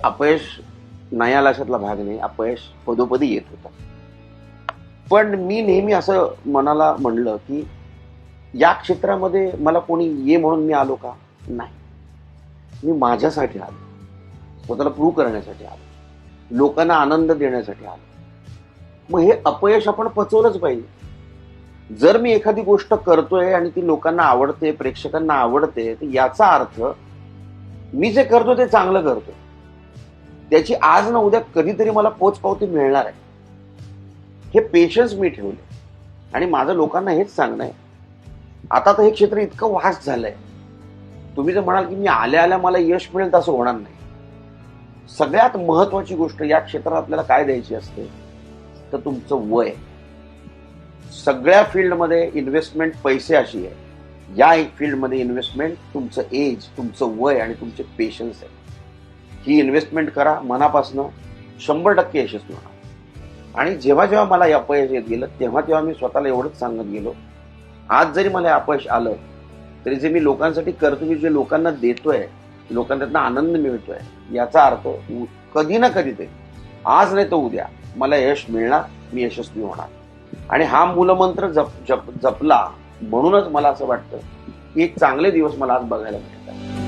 अपयश नाही आलं अशातला भाग नाही, अपयश पदोपदी येत होतं. पण मी नेहमी असं मनाला म्हणलं की या क्षेत्रामध्ये मला कोणी ये म्हणून मी आलो का? नाही. मी माझ्यासाठी आलो, स्वतःला प्रूव्ह करण्यासाठी आलो, लोकांना आनंद देण्यासाठी आलो. मग हे अपयश आपण पचवलंच पाहिजे. जर मी एखादी गोष्ट करतोय आणि ती लोकांना आवडते, प्रेक्षकांना आवडते, तर याचा अर्थ मी जे करतो ते चांगलं करतोय. त्याची आज ना उद्या कधीतरी मला पोचपावती मिळणार आहे. हे पेशन्स मी ठेवले आणि माझं लोकांना हेच सांगणं आहे. आता तर हे क्षेत्र इतकं वास्ट झालंय. तुम्ही जर म्हणाल की मी आल्या आल्या मला यश मिळेल तर असं होणार नाही. सगळ्यात महत्वाची गोष्ट या क्षेत्रात आपल्याला काय द्यायची असते तर तुमचं वय. सगळ्या फील्डमध्ये इन्व्हेस्टमेंट पैसे अशी आहे, या एक फील्डमध्ये इन्व्हेस्टमेंट तुमचं एज, तुमचं वय आणि तुमचे पेशन्स आहे. ही इन्व्हेस्टमेंट करा मनापासनं, 100% यशस्वी होणार. आणि जेव्हा जेव्हा मला अपयश येत गेलं तेव्हा तेव्हा मी स्वतःला एवढंच सांगत गेलो, आज जरी मला अपयश आलं तरी जे मी लोकांसाठी करतो, मी जे लोकांना देतोय, लोकांना त्यातनं आनंद मिळतोय, याचा अर्थ कधी ना कधी ते आज नाही तर उद्या मला यश मिळणार, मी यशस्वी होणार. आणि हा मूलमंत्र जपला म्हणूनच मला असं वाटतं की एक चांगले दिवस मला आज बघायला मिळतात.